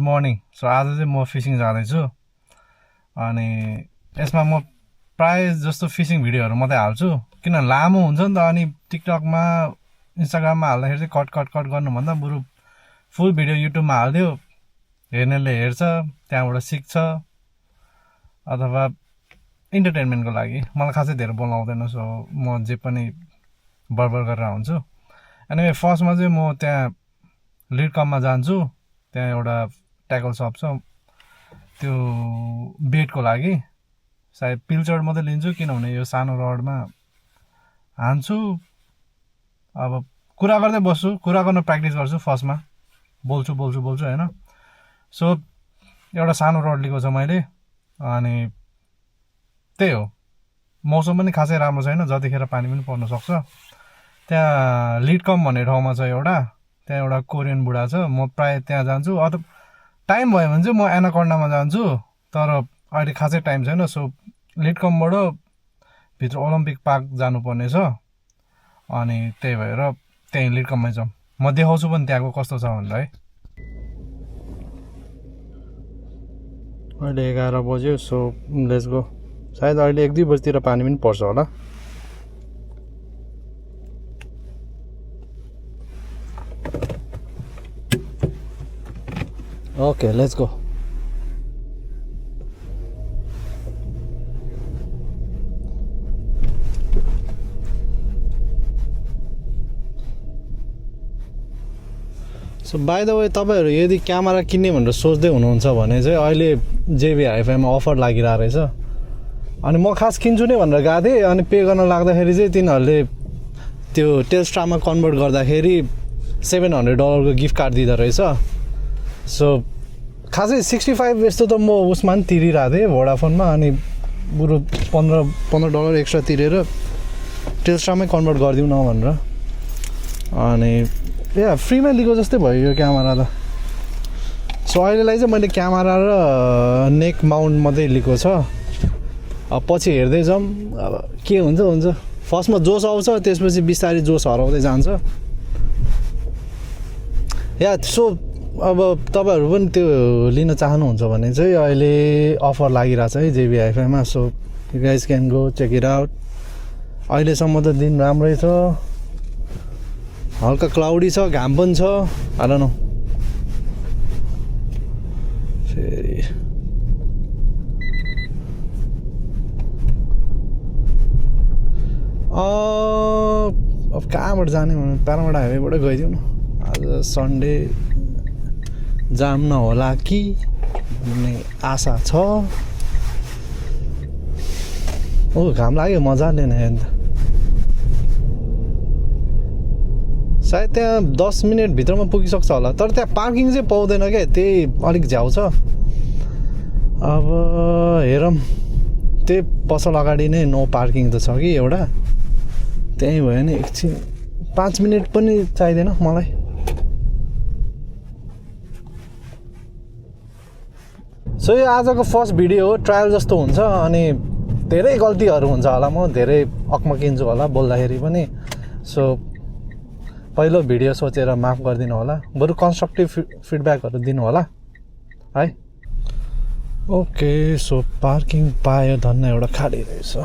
Morning. So आज चाहिँ म फिसिङ जाँदैछु अनि यसमा म प्राय जस्तो फिसिङ भिडियोहरू मात्रै हाल्छु किन लामो हुन्छ नि त। अनि टिकटकमा इन्स्टाग्राममा हाल्दाखेरि चाहिँ कट गर्नुभन्दा बरु फुल भिडियो युट्युबमा हालिदियो, हेर्नेले हेर्छ, त्यहाँबाट सिक्छ अथवा इन्टरटेनमेन्टको लागि। मलाई खासै धेरै बोलाउँदैन, सो म जे पनि बरबर गरेर हुन्छु। अनि फर्स्टमा चाहिँ म त्यहाँ लिडकममा जान्छु, त्यहाँ एउटा ट्याकल सप छ, त्यो बेटको लागि सायद पिल्चर मात्रै लिन्छु किनभने यो सानो रडमा हान्छु। अब कुरा गर्दै बस्छु, कुरा गर्न प्र्याक्टिस गर्छु, फर्स्टमा बोल्छु होइन। सो एउटा सानो रड लिएको छ मैले अनि त्यही हो। मौसम पनि खासै राम्रो छैन, जतिखेर पानी पनि पर्न सक्छ। त्यहाँ लिडकम भन्ने ठाउँमा छ एउटा, त्यहाँ एउटा कोरियन बुढा छ, म प्राय त्यहाँ जान्छु। अथवा टाइम भयो भने चाहिँ म एनाकोन्डामा जान्छु, तर अहिले खासै टाइम छैन। सो लिडकमबाट भित्र ओलम्पिक पार्क जानुपर्ने छ अनि त्यही भएर त्यहीँ लिडकममै जाउँ। म देखाउँछु पनि त्यहाँको कस्तो छ भनेर है। अहिले 11 बज्यो, सो लेट्स गो। सायद अहिले 1-2 बजीतिर पानी पनि पर्छ होला। Okay let's go. So by the way, तपाईँहरू यदि क्यामेरा किन्ने भनेर सोच्दै हुनुहुन्छ भने चाहिँ अहिले JB हाइफाईमा अफर लागिरहेको रहेछ। अनि म खास किन्छु नै भनेर गएको थिएँ, अनि पे गर्न लाग्दाखेरि चाहिँ तिनीहरूले त्यो टेल्स्ट्रामा कन्भर्ट गर्दाखेरि $700 गिफ्ट कार्ड दिँदो रहेछ। सो खासै 65 यस्तो त म उसमा पनि तिरिरहेको थिएँ भोडाफोनमा, अनि बरु $15 एक्स्ट्रा तिरेर टेल्स्ट्रामै कन्भर्ट गरिदिउँ न भनेर। अनि फ्रीमा लिएको जस्तै भयो यो क्यामेरा त। सो अहिलेलाई चाहिँ मैले क्यामेरा र नेक माउन्ट मात्रै लिएको छ। अब पछि हेर्दै जाउँ, अब के हुन्छ। फर्स्टमा जोस आउँछ, त्यसपछि बिस्तारै जोस हराउँदै जान्छ। सो अब तपाईँहरू पनि त्यो लिन चाहनुहुन्छ भने चाहिँ अहिले अफर लागिरहेछ है JB हाइफाईमा। So you guys can go check it out. अहिलेसम्म त दिन राम्रै छ, हल्का क्लाउडी छ, घाम पनि छ। I don't know. फेरि अब कहाँबाट जाने भने प्यारामाइड हाइवेबाट गइदिउँ न। आज सन्डे जाम नहोला कि भन्ने आशा छ। घाम लाग्यो मजाले नै। अन्त सायद त्यहाँ 10 मिनटभित्रमा पुगिसक्छ होला, तर त्यहाँ पार्किङ चाहिँ पाउँदैन क्या, त्यही अलिक झ्याउ छ। अब हेरौँ, त्यही पसल अगाडि नै नो पार्किङ त छ कि एउटा, त्यहीँ भयो नि। एकछिन 5 मिनट पनि चाहिँदैन मलाई। सो यो आजको फर्स्ट भिडियो हो, ट्रायल जस्तो हुन्छ। अनि धेरै गल्तीहरू हुन्छ होला, म धेरै अक्मकिन्छु होला बोल्दाखेरि पनि। सो पहिलो भिडियो सोचेर माफ गरिदिनु होला, बरु कन्स्ट्रक्टिभ फिडब्याकहरू दिनु होला है। ओके, सो पार्किङ पायो, धन्न एउटा खाली रहेछ।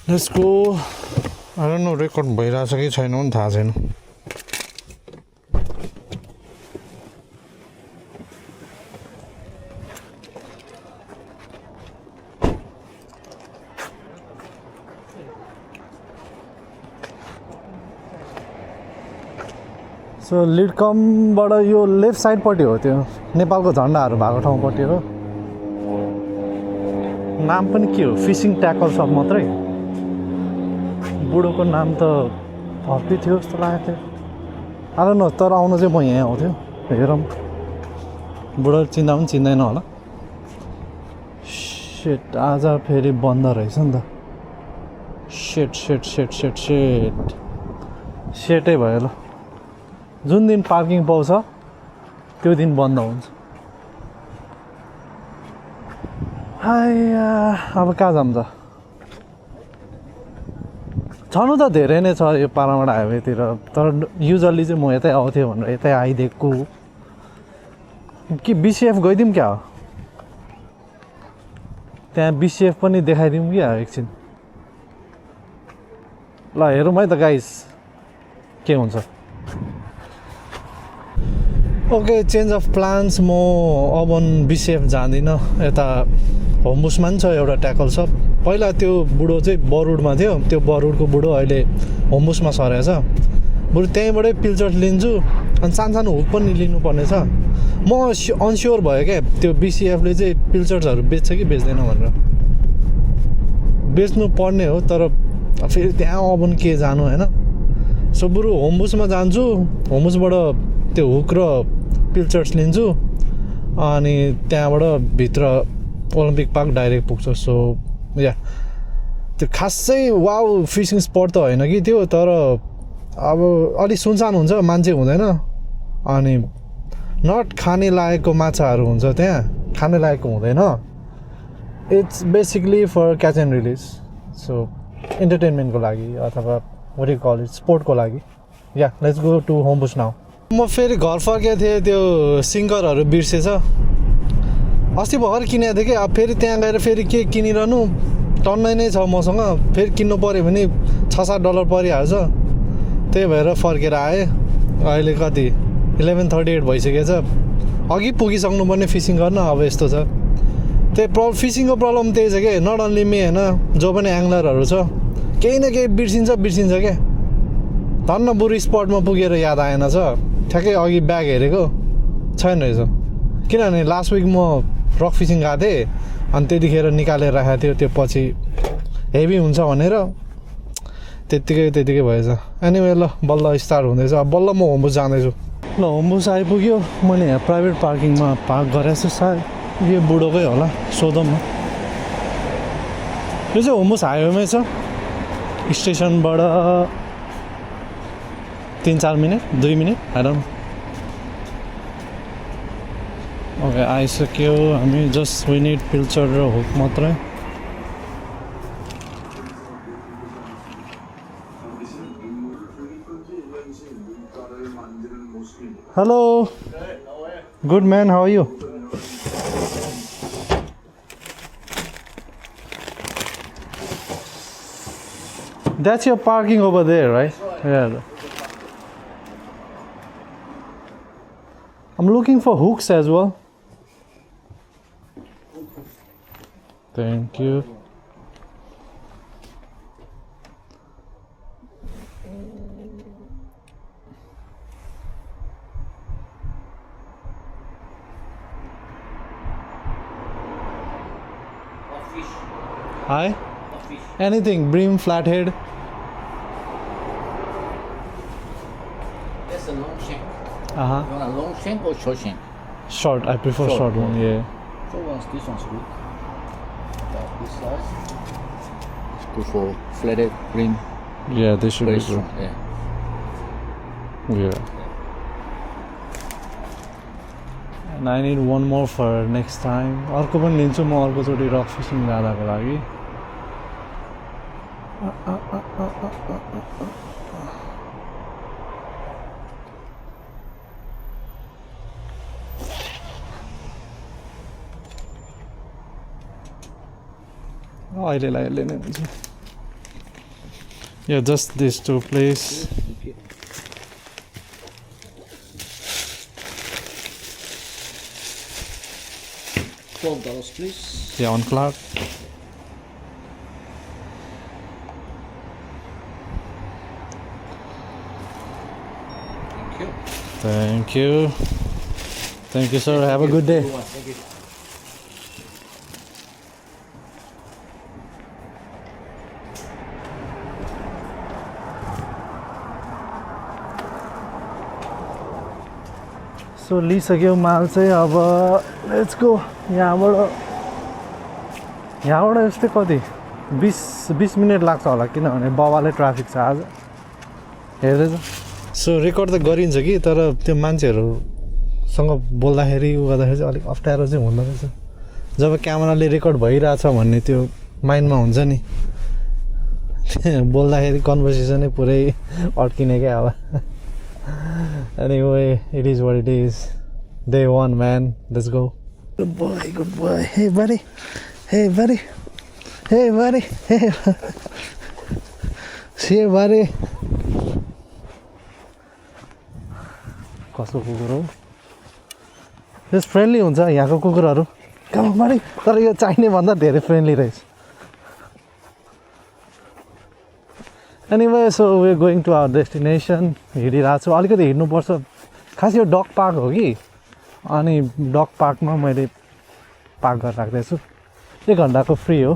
Let's go. I don't know record भइरहेछ कि छैन पनि थाहा छैन। सो लिडकमबाट यो लेफ्ट साइडपट्टि हो, त्यो नेपालको झन्डाहरू भएको ठाउँपट्टि हो। नाम पनि के हो, फिसिङ ट्याकल सप मात्रै। बुढोको नाम त हप्पी थियो जस्तो लागेको थियो। आएर न, तर आउनु चाहिँ म यहीँ आउँथ्यो। हेरौँ, बुढो चिन्दा पनि चिन्दैन होला। सेट आज फेरि बन्द रहेछ नि त। सेटै भयो ल। जुन दिन पार्किङ पाउँछ त्यो दिन बन्द हुन्छ। अब कहाँ जाऊँ त छनु त धेरै नै छ यो पारामाडा हाइवेतिर तर युजल्ली चाहिँ म यतै आउँथेँ भनेर यतै आइदिएको कि बिसिएफ गइदिउँ क्या हो त्यहाँ बिसिएफ पनि देखाइदिउँ क्या एकछिन ल हेरौँ है त गाइस के हुन्छ ओके चेन्ज अफ प्लान्स म अब बिसिएफ जाँदिनँ यता होमबुसमा पनि छ एउटा ट्याकल सप पहिला त्यो बुढो चाहिँ बरुडमा थियो त्यो बरुडको बुढो अहिले होमबुसमा सरेछ बरु त्यहीँबाटै पिल्चर्स लिन्छु अनि सानो हुक पनि लिनुपर्ने छ म अनस्योर भयो क्या त्यो बिसिएफले चाहिँ पिल्चर्सहरू बेच्छ कि बेच्दैन भनेर बेच्नु पर्ने हो तर फेरि त्यहाँ अब के जानु होइन सो बरु होमबुसमा जान्छु होमबुसबाट त्यो हुक र पिल्चर्स लिन्छु अनि त्यहाँबाट भित्र ओलम्पिक पार्क डाइरेक्ट पुग्छ सो या त्यो खासै वाउ फिसिङ स्पट त होइन कि त्यो तर अब अलिक सुनसान हुन्छ मान्छे हुँदैन अनि नट खाने लायकको माछाहरू हुन्छ त्यहाँ खाने लायकको हुँदैन it's basically for catch and release so इन्टरटेनमेन्टको लागि अथवा वाट यु कल इट स्पोर्टको लागि yeah let's go to Homebush now म फेरि घर फर्केको थिएँ त्यो सिङ्गरहरू बिर्सेछ अस्ति भर्खर किनेको थिएँ कि अब फेरि त्यहाँ गएर फेरि के किनिरहनु टन्नै नै छ मसँग फेरि किन्नु पऱ्यो भने $6-7 परिहाल्छ त्यही भएर फर्केर आएँ अहिले कति 11:38 भइसकेको छ अघि पुगिसक्नुपर्ने फिसिङ गर्न अब यस्तो छ त्यही फिसिङको प्रब्लम त्यही छ कि नट अन्ली मी होइन जो पनि एङ्गलरहरू छ केही न केही बिर्सिन्छ क्या धन्न बुढी स्पटमा पुगेर याद आएन छ ठ्याक्कै अघि ब्याग हेरेको छैन रहेछ किनभने लास्ट विक म रक फिसिङ गएको थिएँ अनि त्यतिखेर निकालेर राखेको थियो त्यो पछि हेभी हुन्छ भनेर त्यतिकै भएछ एनिवे ल बल्ल स्टार्ट हुँदैछ अब बल्ल म होमबुस जाँदैछु ल होमबुस आइपुग्यो मैले यहाँ प्राइभेट पार्किङमा पार्क गरेको छु सायद यो बुढोकै होला सोधौँ न यो चाहिँ होमबुस हाइवेमै छ स्टेसनबाट 3-4 मिनट 2 मिनट आइडोन्ट ओके आइसक्यो हामी जस्ट वी निड पिल्चर र हुक मात्रै hello good man how are you That's your parking over there, right? Yeah. I'm looking for hooks as well. Thank you. Hi? Anything, bream, flathead. That's a long shank. Uh-huh. You want a long shank or short shank? Short, I prefer short one, yeah. Short ones, this one's good. About this size. It's good for flathead, bream. Yeah, they should Very be good. strong, yeah. Yeah. And I need one more for next time. अर्को पनि लिन्छु म अर्कोचोटि rock fishing जाँदाको लागि अहिलेलाई यसले नै हुन्छ Yeah, just these two please. Okay. $12, please. Yeah, on clock. Thank you. Thank you. Thank you, sir. Have a good day. Thank you. So लिइसक्यो माल चाहिँ अब लेट्स गो यहाँबाट यस्तै कति 20 मिनट लाग्छ होला किनभने बाबाले ट्राफिक छ आज हेर्दैछ सो रेकर्ड त गरिन्छ कि तर त्यो मान्छेहरूसँग बोल्दाखेरि उ गर्दाखेरि चाहिँ अलिक अप्ठ्यारो चाहिँ हुँदो रहेछ जब क्यामेराले रेकर्ड भइरहेछ भन्ने त्यो माइन्डमा हुन्छ नि बोल्दाखेरि कन्भर्सेसनै पुरै अड्किने क्या अब Anyway, it is what it is. Day 1, man. Let's go. Good boy, good boy. Hey, buddy. Hey, buddy. Hey, buddy. Hey. See you, buddy. कस्तो कुकुर हो यस फ्रेन्डली हुन्छ यहाँको कुकुरहरू कम buddy. तर यो चाहिने भन्दा धेरै फ्रेन्डली रहेछ Anyway, so we're going to our destination. हिँडिरहेको छु अलिकति हिँड्नुपर्छ खास यो डग पार्क हो कि अनि डग पार्कमा मैले पार्क गरेर राख्दैछु 1 घन्टाको फ्री हो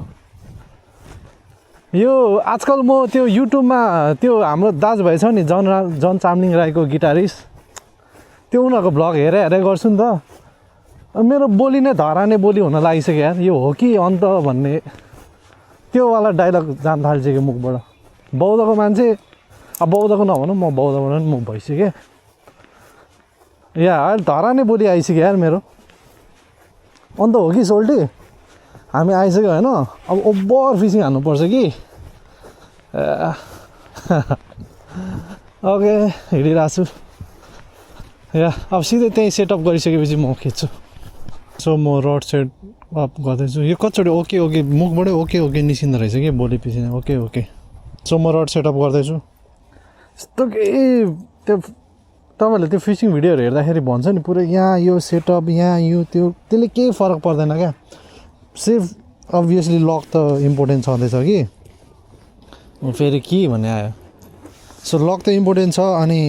यो आजकल म त्यो युट्युबमा त्यो हाम्रो दाजुभाइ छ नि जन चामलिङ राईको गिटारिस्ट त्यो उनीहरूको भ्लग हेरेर गर्छु नि त मेरो बोली नै धराने बोली हुन लागिसक्यो यार यो हो कि अन्त भन्ने त्यो वाला डायलग जान थालिसक्यो मुखबाट बौद्धको मान्छे अब बौद्धको नभनौँ म बौद्धबाट पनि मुख भइसकेँ या अहिले धराने बोली आइसक्यो यार मेरो अन्त हो कि सोल्टी हामी आइसक्यो होइन अब ओभर फिसिङ हान्नुपर्छ कि ओके हिँडिरहेको छु या अब सिधै त्यहीँ सेटअप गरिसकेपछि म खिच्छु सो म रड सेट अप गर्दैछु यो कतिचोटि ओके ओके मुखबाटै ओके ओके निस्किँदो रहेछ कि बोली पछि ओके ओके सो म रड सेटअप गर्दैछु यस्तो केही त्यो तपाईँहरूले त्यो फिसिङ भिडियोहरू हेर्दाखेरि भन्छ नि पुरै यहाँ यो सेटअप यहाँ यो त्यो त्यसले केही फरक पर्दैन क्या सेफ अभियसली लक त इम्पोर्टेन्ट छँदैछ कि फेरि के भन्ने आयो सो लक त इम्पोर्टेन्ट छ अनि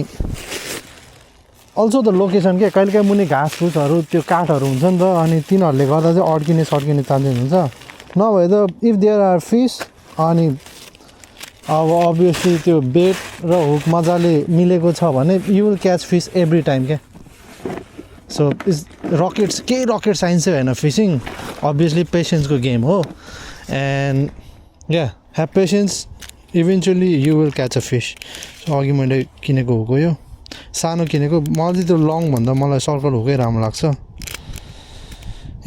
अल्सो द लोकेसन के कहिलेकाहीँ मुनि घाँसफुसहरू त्यो काठहरू हुन्छ नि त अनि तिनीहरूले गर्दा चाहिँ अड्किने सड्किने चान्सेस हुन्छ नभए त इफ देयर आर फिस अनि अब अभियसली त्यो बेट र हुक मजाले मिलेको छ भने you will catch fish every time क्या सो इज रकेट्स केही रकेट साइन्स चाहिँ होइन फिसिङ अभियसली पेसेन्सको गेम हो and you have patience eventually you will catch a fish so अघि मैले किनेको हुक हो यो सानो किनेको मलाई चाहिँ त्यो लङ भन्दा मलाई सर्कल हुकै राम्रो लाग्छ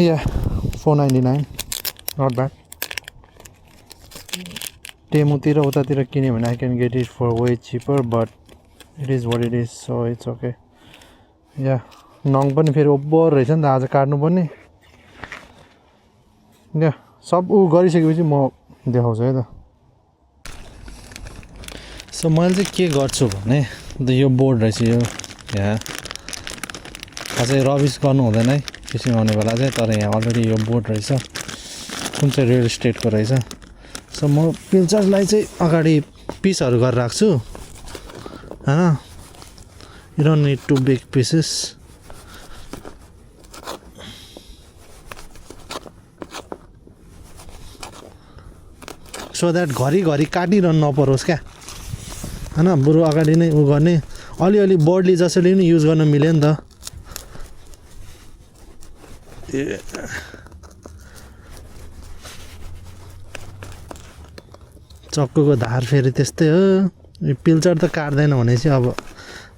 या 499 नट ब्याड टेमुतिर उतातिर किन्यो भने I can get it for way cheaper but it is what it is so it's okay yeah नङ पनि फेरि ओभर रहेछ नि त आज काट्नुपर्ने या सब ऊ गरिसकेपछि म देखाउँछु है त सो मैले चाहिँ के गर्छु भने यो बोर्ड रहेछ यो यहाँ खासै रबिस गर्नु हुँदैन है फिसिङ आउने बेला चाहिँ तर यहाँ अलरेडी यो बोर्ड रहेछ कुन चाहिँ रियल इस्टेटको रहेछ सो म पिल्चरलाई चाहिँ अगाडि पिसहरू गरेर राख्छु होइन you don't need to big pieces so that घरिघरि काटिरहनु नपरोस् क्या होइन बरु अगाडि नै उ गर्ने अलिअलि बोर्डली जसरी पनि युज गर्न मिल्यो नि त चक्कुको धार फेरि त्यस्तै हो पिल्चर त काट्दैन भने चाहिँ अब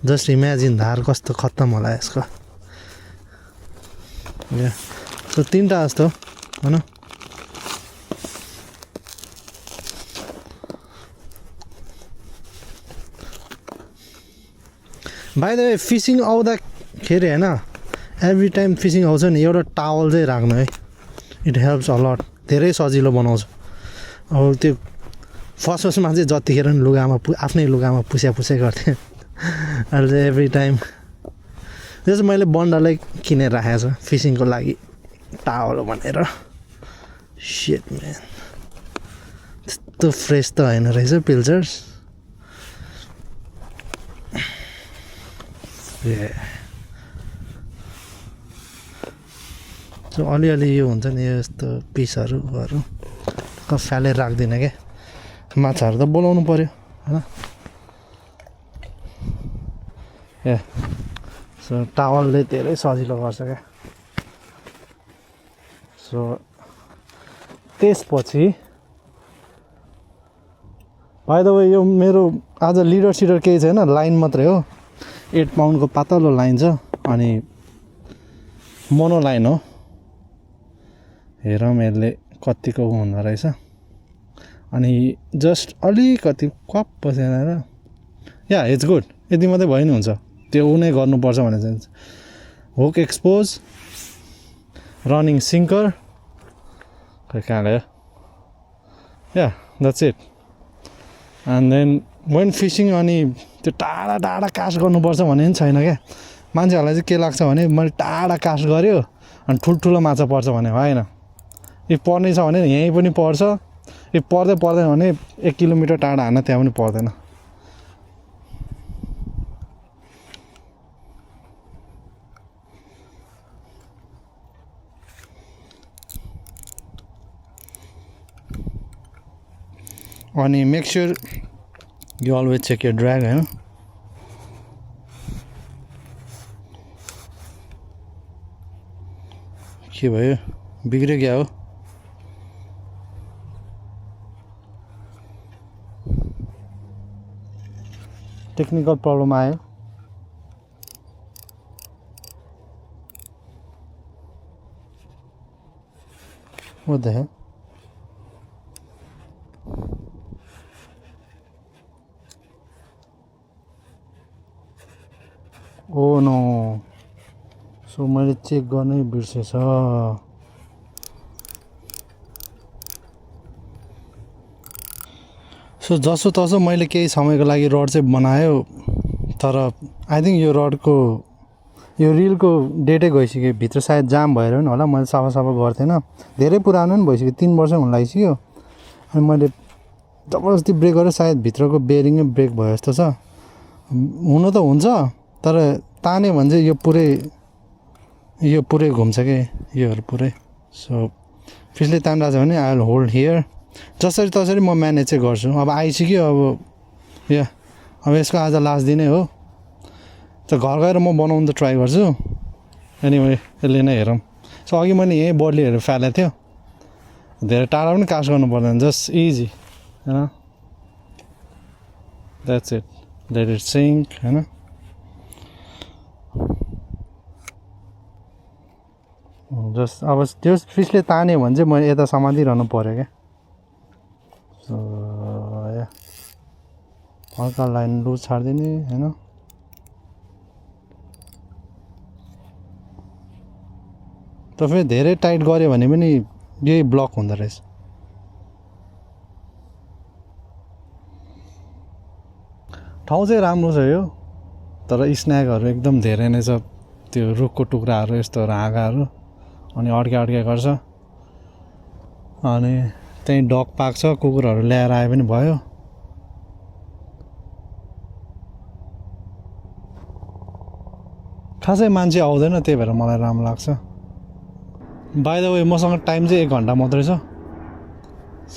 जस्ट इमेजिन धार कस्तो खत्तम होला यसको या सो 3टा जस्तो होइन बाइ द वे फिसिङ आउँदाखेरि होइन एभ्री टाइम फिसिङ आउँछ नि एउटा टावल चाहिँ राख्नु है इट हेल्प्स अलट धेरै सजिलो बनाउँछ अब त्यो फर्स्टमा चाहिँ जतिखेर पनि लुगामा आफ्नै लुगामा पुस्या गर्थेँ अहिले चाहिँ एभ्री टाइम त्यो चाहिँ मैले बन्डलै किनेर राखेको छु फिसिङको लागि टावल भनेर सेट म्यान त्यस्तो फ्रेस त होइन रहेछ पिल्चर्स सो अलिअलि यो हुन्छ नि यस्तो पिसहरू फालेर राख्दिनँ क्या माछाहरू त बोलाउनु पऱ्यो होइन ए सो टावलले धेरै सजिलो गर्छ क्या सो त्यसपछि बाइ द वे यो मेरो आज लिडर सिडर केही छैन लाइन मात्रै हो 8 पाउन्डको पातलो लाइन छ अनि मोनो लाइन हो हेरौँ यसले कतिको हुँदो रहेछ अनि जस्ट अलिकति क्वाप बसेर या इट्स गुड यति मात्रै भयो नि हुन्छ त्यो नै गर्नुपर्छ भने चाहिँ हुक एक्सपोज रनिङ सिङ्कर खै कहाँ गयो yeah that's it and then when fishing अनि त्यो टाढा टाढा कास्ट गर्नुपर्छ भन्ने पनि छैन क्या मान्छेहरूलाई चाहिँ के लाग्छ भने मैले टाढा कास्ट गऱ्यो अनि ठुल्ठुलो माछा पर्छ भने होइन यो पर्ने छ भने यहीँ पनि पर्छ यो पर्दै पर्दैन भने 1 किलोमिटर टाढा हान्न त्यहाँ पनि पर्दैन अनि make sure you always check your drag होइन के भयो बिग्रियो क्या हो टेक्निकल प्रब्लम आयो What the hell? Oh no. So मैले चेक गर्नै बिर्सेछ सो जसो तसो मैले केही समयको लागि रड चाहिँ बनायो तर आई थिङ्क यो रडको यो रिलको डेटै गइसक्यो भित्र सायद जाम भएर पनि होला मैले सफा सफा गर्थेन धेरै पुरानो पनि भइसक्यो 3 वर्ष हुन लागिसक्यो अनि मैले जबरजस्ती ब्रेक गरेँ सायद भित्रको बेरिङै ब्रेक भयो जस्तो छ हुन त हुन्छ तर तान्यो भने चाहिँ यो पुरै घुम्छ के योहरू पुरै सो फिसले तानिरहेको छ भने आई विल होल्ड हियर जसरी तसरी म म्यानेज चाहिँ गर्छु अब आइसक्यो अब या अब यसको आज लास्ट दिनै हो त घर गएर म बनाउनु त ट्राई गर्छु एनिवे यसले नै हेरौँ सो अघि मैले यहीँ बर्लीहरू फालेको थियो धेरै टाढा पनि कास्ट गर्नु पर्दैन जस्ट इजी होइन that's it let it sync होइन जस्ट अब त्यो फिसले तान्यो भने चाहिँ मैले यता समातिरहनु पऱ्यो क्या सो या हल्का लाइन लुज छाडिदिने होइन त फेरि धेरै टाइट गऱ्यो भने पनि यही ब्लक हुँदो रहेछ ठाउँ चाहिँ राम्रो छ यो तर स्न्याकहरू एकदम धेरै नै छ त्यो रुखको टुक्राहरू यस्तोहरू हाँगाहरू अनि अड्के गर्छ अनि त्यहीँ डग पार्क छ कुकुरहरू ल्याएर आए पनि भयो खासै मान्छे आउँदैन त्यही भएर मलाई राम्रो लाग्छ बाइ द वे मसँग टाइम चाहिँ 1 घन्टा मात्रै छ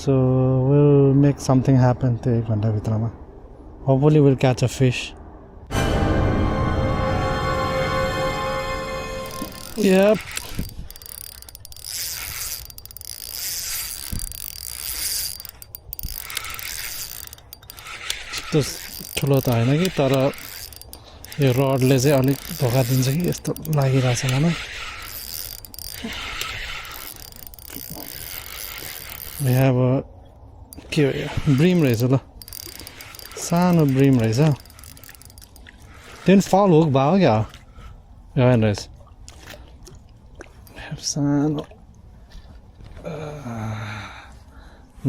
so will make something happen त्यो 1 घन्टाभित्रमा hopefully will catch a fish Yep. त्यस्तो ठुलो त होइन कि तर यो रडले चाहिँ अलिक धोका दिन्छ कि यस्तो लागिरहेछ मलाई यहाँ अब के हो यो ब्रिम रहेछ ल सानो ब्रिम रहेछ त्यो पनि फल हुक भयो क्या होइन रहेछ सानो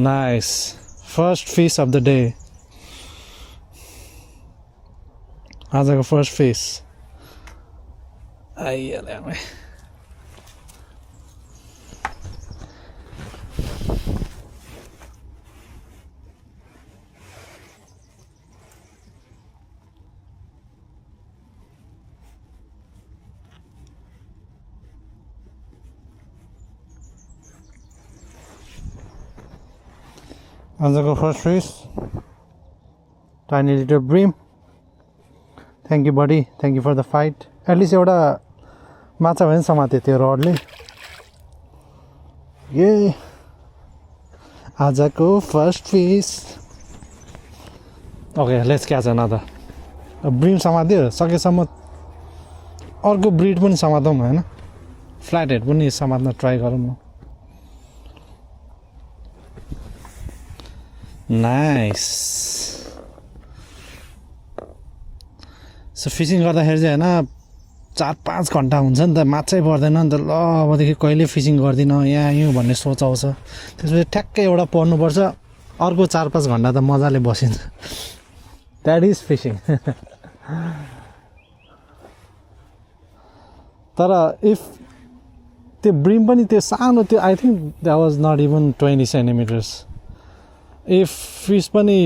nice first fish of the day आजको फर्स्ट फिस आइहाल्यो आमा आजको first fish tiny little bream thank you buddy thank you for the fight at least एउटा माछा पनि समात्यो त्यो रडले ए आजको first fish okay let's catch another bream समात्यो सकेसम्म अर्को ब्रिड पनि समातौँ होइन फ्ल्याट हेड पनि समात्न ट्राई गरौँ न नाइस सो फिसिङ गर्दाखेरि चाहिँ होइन 4-5 घन्टा हुन्छ नि त माछै पर्दैन नि त ल अबदेखि कहिले फिसिङ गर्दिनँ यहाँ यो भन्ने सोच आउँछ त्यसपछि ठ्याक्कै एउटा पर्नुपर्छ अर्को 4-5 घन्टा त मजाले बसिन्छ द्याट इज फिसिङ तर इफ त्यो ब्रिम पनि त्यो सानो त्यो I think that was not even 20 centimetres if fish पनि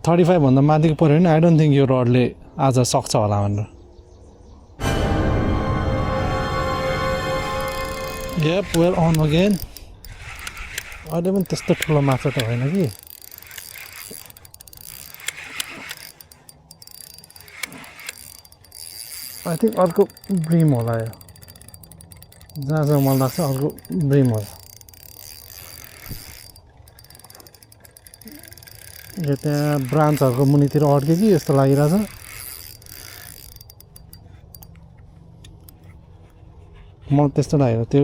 35 भन्दा माथिको पऱ्यो भने आई डोन्ट थिङ्क यो रडले आज सक्छ होला भनेर Yep, we're on again. अहिले पनि त्यस्तो ठुलो माछा त होइन कि आई थिङ्क अर्को ब्रिम होला यो जहाँ मलाई लाग्छ अर्को ब्रिम होला यो त्यहाँ ब्रान्चहरूको मुनितिर अड्क्यो कि यस्तो लागिरहेछ मलाई त्यस्तो लागेर त्यो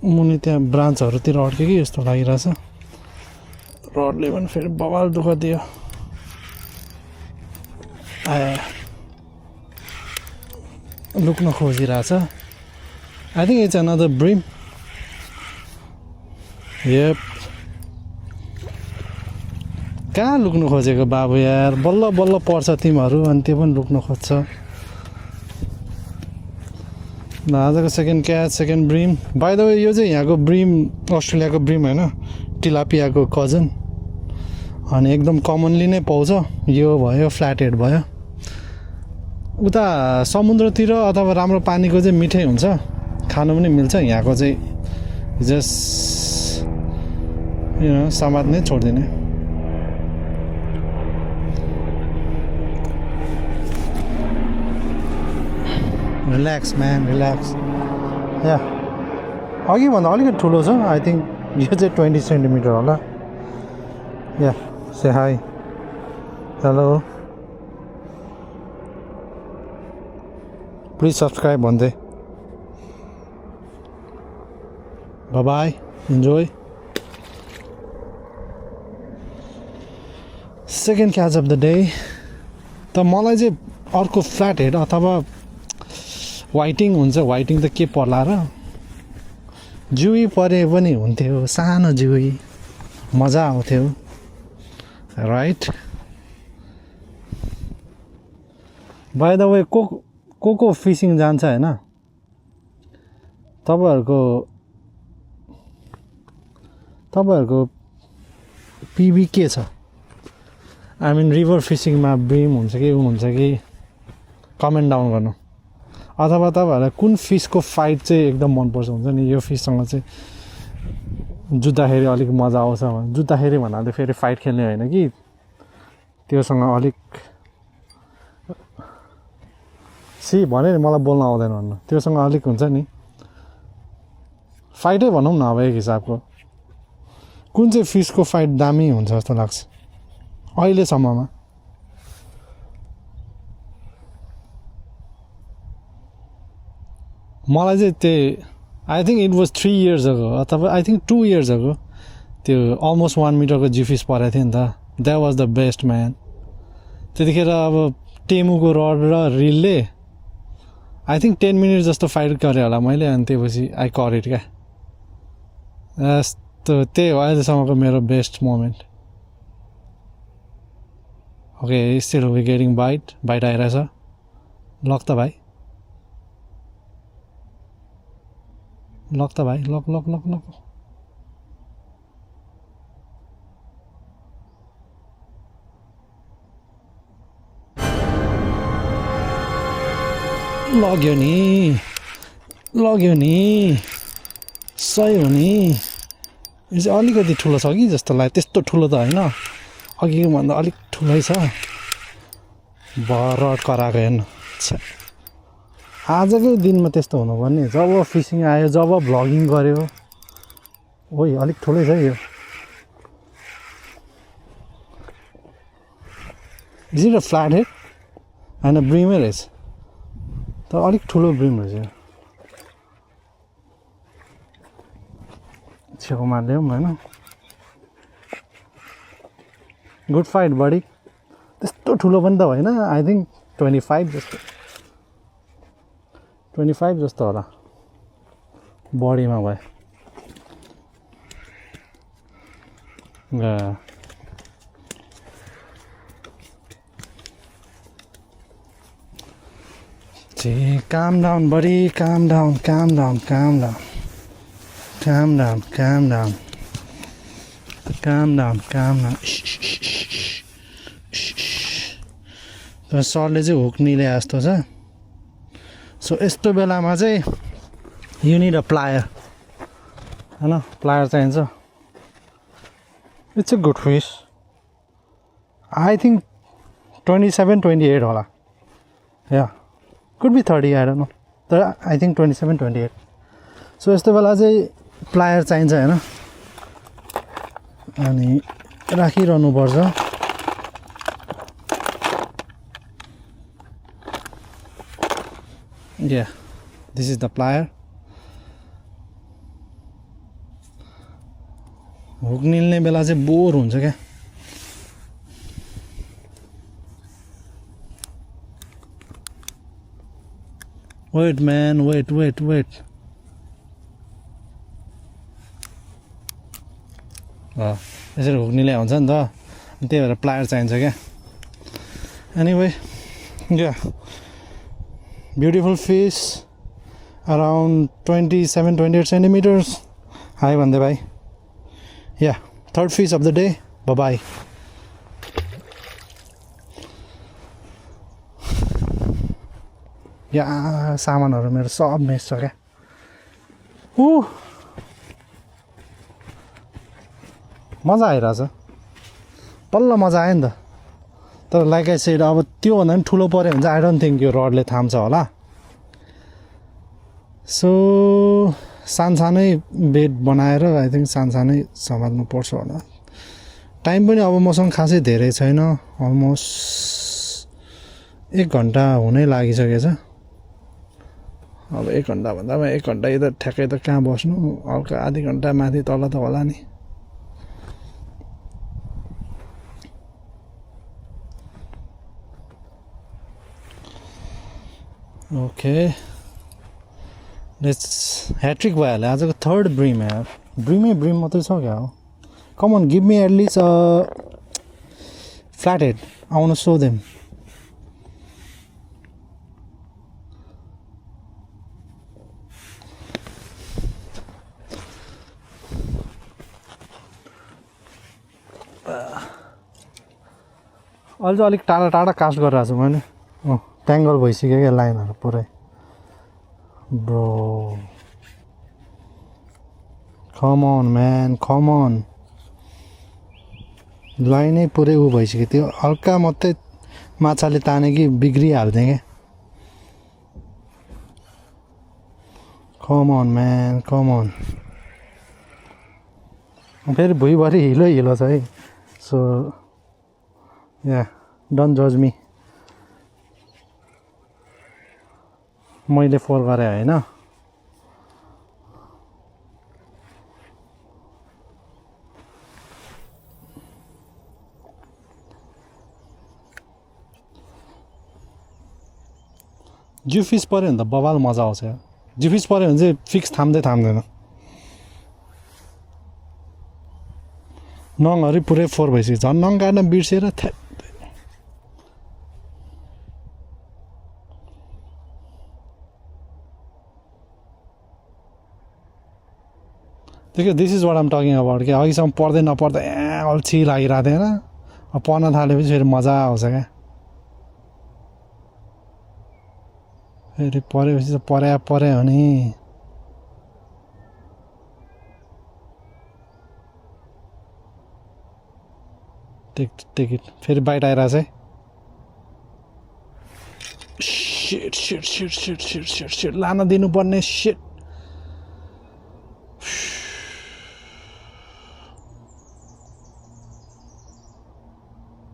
मुनि त्यहाँ ब्रान्चहरूतिर अड्क्यो कि यस्तो लागिरहेछ रडले पनि फेरि बवाल दुःख दियो लुक्न खोजिरहेछ I think it's another bream yup कहाँ लुक्नु खोजेको बाबु यार बल्ल बल्ल पर्छ तिमीहरू अनि त्यो पनि लुक्न खोज्छ आजको second catch second bream by the way यो चाहिँ यहाँको ब्रिम अस्ट्रेलियाको ब्रिम होइन टिलापियाको कजन अनि एकदम कमनली नै पाउँछ यो भयो फ्ल्याट हेड भयो उता समुद्रतिर अथवा राम्रो पानीको चाहिँ मिठै हुन्छ खानु पनि मिल्छ यहाँको चाहिँ जस्ट यो समात्ने छोडिदिने रिल्याक्स म्यान रिल्याक्स या अघिभन्दा अलिकति ठुलो छ आई थिङ्क यो चाहिँ 20 सेन्टिमिटर होला या से हाई हेलो प्लिज सब्सक्राइब भन्दै by enjoy second catch of the day त मलाई चाहिँ अर्को फ्ल्याट हेड अथवा वाइटिङ हुन्छ वाइटिङ त के पर्ला र जुई परे पनि हुन्थ्यो सानो जुई मजा आउँथ्यो राइट बाइ द वे को फिसिङ जान्छ होइन तपाईँहरूको पिबी के छ आई मिन रिभर फिसिङमा ब्रिम हुन्छ कि हुन्छ कि कमेन्ट डाउन गर्नु अथवा तपाईँहरूलाई कुन फिसको फाइट चाहिँ एकदम मनपर्छ हुन्छ नि यो फिससँग चाहिँ जुत्दाखेरि अलिक मजा आउँछ जुत्दाखेरि भन्नाले फेरि फाइट खेल्ने होइन कि त्योसँग अलिक भने नि मलाई बोल्न आउँदैन भन्नु त्योसँग अलिक हुन्छ नि फाइटै भनौँ न अब एक हिसाबको कुन चाहिँ फिसको फाइट दामी हुन्छ जस्तो लाग्छ अहिलेसम्ममा मलाई चाहिँ त्यो I think it was 3 years ago अथवा आई थिङ्क 2 years ago त्यो अलमोस्ट 1 मिटरको जिफिस परेको थियो नि त that was the best man त्यतिखेर अब टेमुको रड र रिलले आई थिङ्क 10 minutes जस्तो फाइट गरेँ होला मैले अनि त्यसपछि आई कर इट क्या यस्तो त्यही हो अहिलेसम्मको मेरो best moment okay still we getting bite आइरहेछ लक त भाइ लक त भाइ लक लक लक लक लग्यो नि सही हो नि यो चाहिँ अलिकति ठुलो छ कि जस्तो लाग्यो त्यस्तो ठुलो त होइन अघिको भन्दा अलिक ठुलै छ रड कराएको हेर्नु आजकै दिनमा त्यस्तो हुनुपर्ने जब फिसिङ आयो जब भ्लगिङ गऱ्यो ओइ अलिक ठुलै छ यो is it a flat head होइन ब्रिमै रहेछ तर अलिक ठुलो ब्रिम रहेछ छेउमा ल्याउँ होइन गुड फाइट बडी त्यस्तो ठुलो पनि त होइन आई थिङ्क 25 जस्तो 25 जस्तो होला बडीमा भयो calm down buddy, calm down. Calm down. तर सरले चाहिँ हुक निले जस्तो छ सो यस्तो बेलामा चाहिँ यु निड अ प्लायर हैन प्लायर चाहिन्छ it's a good fish I think 27-28 होला या could be 30 I don't know तर I think 27-28 सो यस्तो बेला चाहिँ प्लायर चाहिन्छ हैन अनि राखिरहनु पर्छ yeah this is the plier hook निल्ने बेला चाहिँ बोर हुन्छ क्या wait man wait यसरी हुक निले हुन्छ नि त त्यही भएर प्लायर चाहिन्छ क्या anyway yeah beautiful fish around 27-28 centimeters hi bande bhai yeah third fish of the day bye bye या सामानहरु मेरो सब मेस छ क्या मजा आइरहेछ बल्ल मजा आयो नि त तर लाइक आई सेड अब त्यो भन्दा पनि ठुलो पर्यो भने चाहिँ आई डोन्ट थिङ्क यो रडले थाम्छ होला सो सानसानै बेड बनाएर आई थिङ्क सानसानै समात्नु पर्छ होला टाइम पनि अब मसँग खासै धेरै छैन अलमोस्ट 1 घण्टा हुनै लागिसकेछ अब 1 घण्टा भन्दा 1 घण्टा यता ठ्याक्कै त कहाँ बस्नु हल्का आधी घण्टा माथि तल त होला नि ओके लेट्स ह्याट्रिक भइहाल्यो आजको थर्ड ब्रिम यार ब्रिम मात्रै छ क्या हो come on give me at least flat head I want to show them अहिले चाहिँ अलिक टाढा कास्ट गरिरहेको छु मैले ट्याङ्गल भइसक्यो क्या लाइनहरू पुरै bro come on man come on लाइनै पुरै उ भइसक्यो त्यो हल्का मात्रै माछाले ताने कि बिग्रिहाल्थ्यो क्या कम अन म्यान कम अन फेरि भुइँभरि हिलो छ है सो या डोन्ट जज मी मैले फोर गरे होइन जिउ फिस पऱ्यो भने त बबाल मजा आउँछ जिउ फिस पऱ्यो भने चाहिँ फिक्स थाम्दैन नङहरू पुरै फोर भइसक्यो झन् नङ काट्न बिर्सेर देखियो this is what I'm talking about क्या अघिसम्म पढ्दै नपढ्दा अल्छी लागिरहेको थिएन अब पढ्न थालेपछि फेरि मजा आउँछ क्या फेरि पढेपछि त पढ्यो भने टेक इट फेरि बाइट आइरहेछ है सिट लान दिनुपर्ने सिट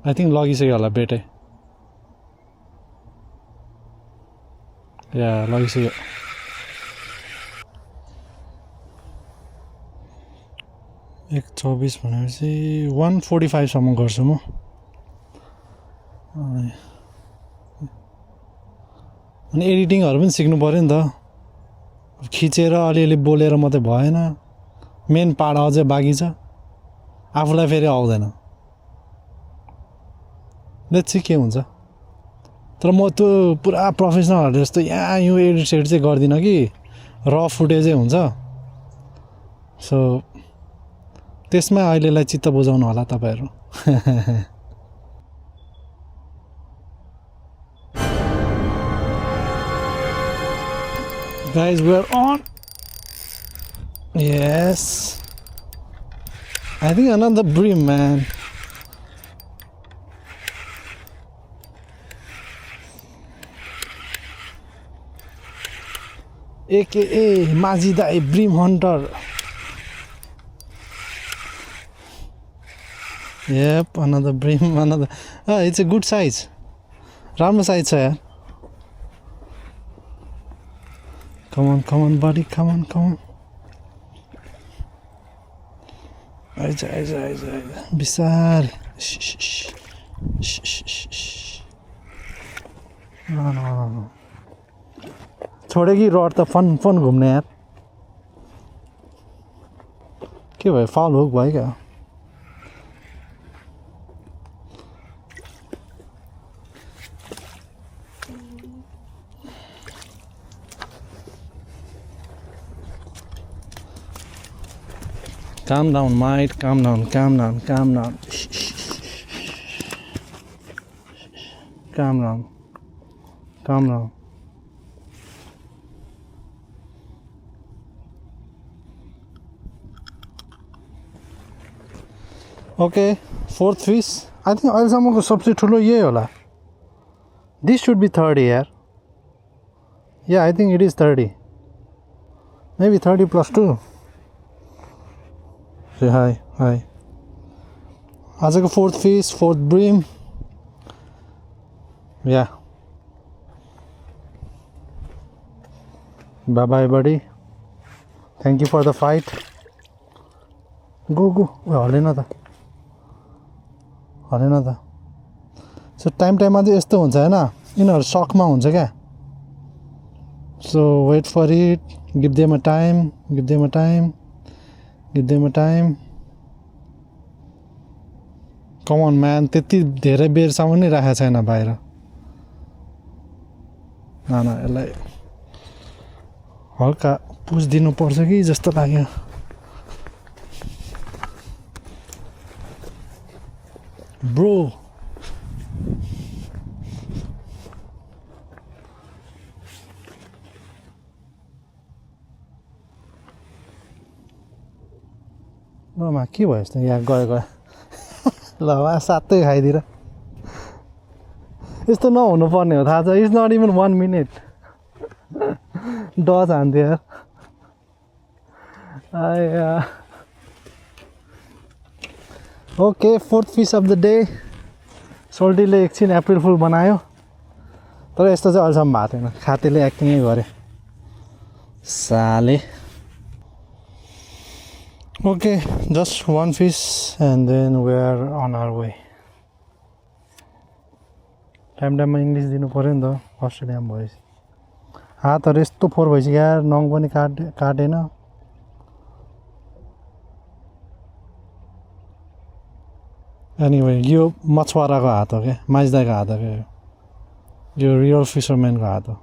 आई थिङ्क लगिसक्यो होला बेटै या लगिसक्यो 1:24 भनेपछि 1:45 सम्म गर्छु म अनि एडिटिङहरू पनि सिक्नु पऱ्यो नि त खिचेर अलिअलि बोलेर मात्रै भएन मेन पार्ट अझै बाँकी छ आफूलाई फेरि आउँदैन लेट्स सी के हुन्छ तर म त्यो पुरा प्रोफेसनलहरू जस्तो यहाँ यो एडिट सेडिट चाहिँ गर्दिनँ कि र फुटेजै हुन्छ सो त्यसमा अहिलेलाई चित्त बुझाउनु होला तपाईँहरू Guys, we're on. Yes. I think another bream, man. AKA Majida, a bream hunter. Yep, another bream, another. Oh, it's a good size. Rama size, sir. Come on, buddy, come on. आइज बिस्तार छोडे कि rod त fun घुम्ने यार के भयो foul hook भयो क्या Calm down, mate. Calm down. Calm down. Okay, fourth fish. I think अहिलेसम्मको सबसे ठुलो यही होला. This should be 30 यार. Yeah, I think it is 30. Maybe 30 plus 2. Say hi. आजको fourth fish, fourth bream. Yeah. Bye buddy. Thank you for the fight. Go. हलेन त so टाइममा चाहिँ यस्तो हुन्छ हैन यिनीहरु सकमा हुन्छ क्या so wait for it give them a time come on man त्यति धेरै बेरसम्म नि राखेको छैन बाहिर न यसलाई हल्का पुस दिनु पर्छ कि जस्तो लाग्यो ब्रो मा के भयो यस्तो यहाँ गयो ल सातै खाइदिएर यस्तो नहुनु पर्ने हो थाहा छ इट्स नट इभन 1 मिनेट डज हान्थ्यो यार okay fourth fish of the day सोल्टीले एकछिन अप्रिल फुल बनायो तर यस्तो चाहिँ अहिलेसम्म भएको थिएन खातेले एक्टिङै गरे साले Okay, just one fish and then we are on our way. टाइममा इङ्ग्लिस दिनु पर्यो नि त अस्ट्रेलियामा भएपछि हातहरू यस्तो फोहोर भइसक्यो यार नङ पनि काटेन एनिवे यो मछुवाराको हात हो क्या माझ्दाको हात हो क्या यो रियल फिसरम्यानको हात हो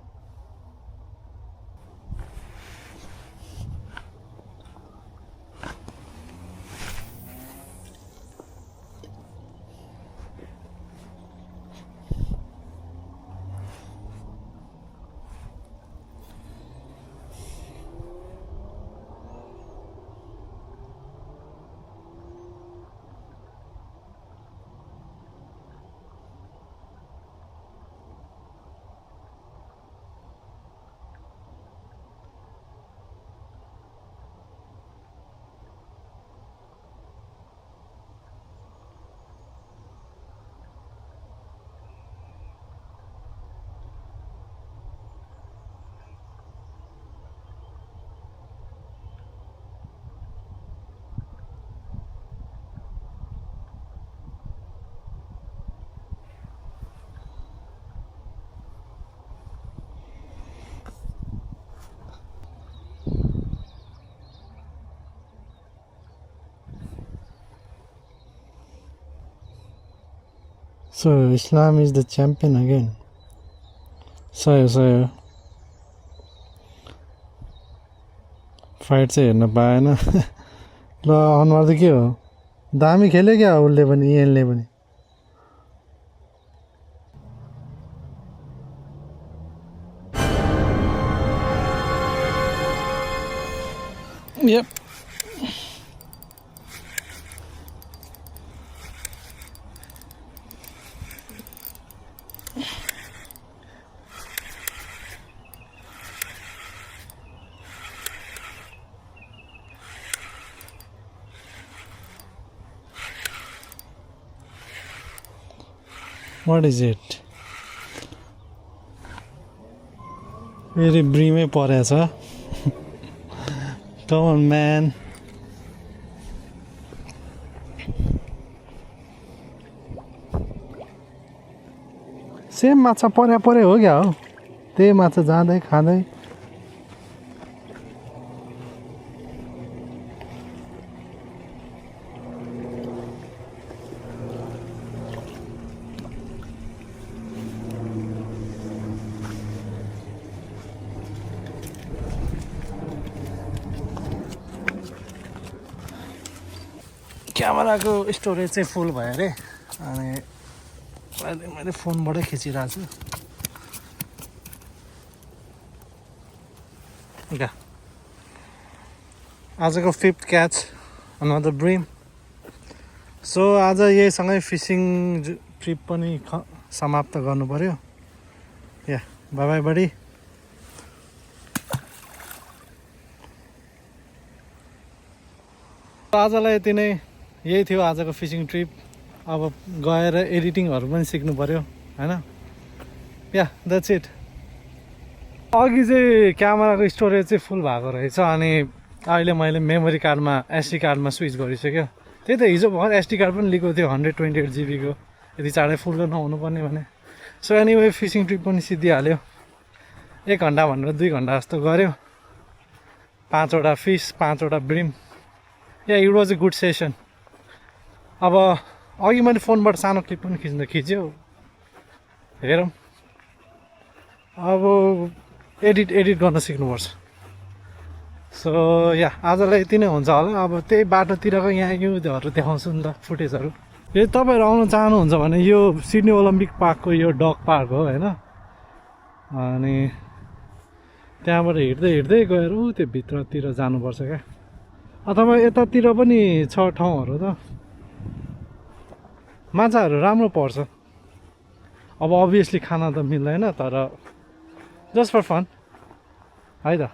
So Islam is the champion again. सयो फाइट चाहिँ हेर्न पाएन ल अनुहार त के हो दामी खेल्यो क्या उसले पनि इएनले पनि Yep. What is it? Very ब्रीमै परेछ Come on, man. सेम माछा परे हो क्या हो त्यही माछा जाँदै खाँदै क्यामेराको स्टोरेज चाहिँ फुल भयो अरे अनि मैले फोनबाटै खिचिरहेको छु क्या आजको 5th catch another brim so आज यहीसँगै फिसिङ ट्रिप पनि समाप्त गर्नु पर्यो या बाई बाई बडी आजलाई यति नै यही थियो आजको फिसिङ ट्रिप अब गएर एडिटिङहरू पनि सिक्नु पर्यो हैन या द्याट्स इट अघि चाहिँ क्यामेराको स्टोरेज चाहिँ फुल भएको रहेछ अनि अहिले मैले मेमोरी कार्डमा एसडी कार्डमा स्विच गरिसक्यो त्यही त हिजो भर्खर एसडी कार्ड पनि लिएको थियो 128 GB को यति चाँडै फुल नहुनु पर्ने भने सो एनीवे फिसिङ ट्रिप पनि सिद्धिहाल्यो 1 घन्टा भनेर 2 घन्टा जस्तो गऱ्यो 5 वटा फिस 5 वटा brim yeah it was a good session अब अघि मैले फोनबाट सानो क्लिप पनि खिच्यो हेरौँ अब एडिट गर्न सिक्नुपर्छ सो या आजलाई यति नै हुन्छ होला अब त्यही बाटोतिरको यहाँ युहरू देखाउँछु नि त फुटेजहरू यदि तपाईँहरू आउन चाहनुहुन्छ भने यो सिडनी ओलम्पिक पार्कको यो डग पार्क हो होइन अनि त्यहाँबाट हिँड्दै गएर त्यो भित्रतिर जानुपर्छ क्या अथवा यतातिर पनि छ ठाउँहरू त माछाहरू राम्रो पर्छ अब अभियसली खाना त मिल्दैन तर जस्ट फर फन है त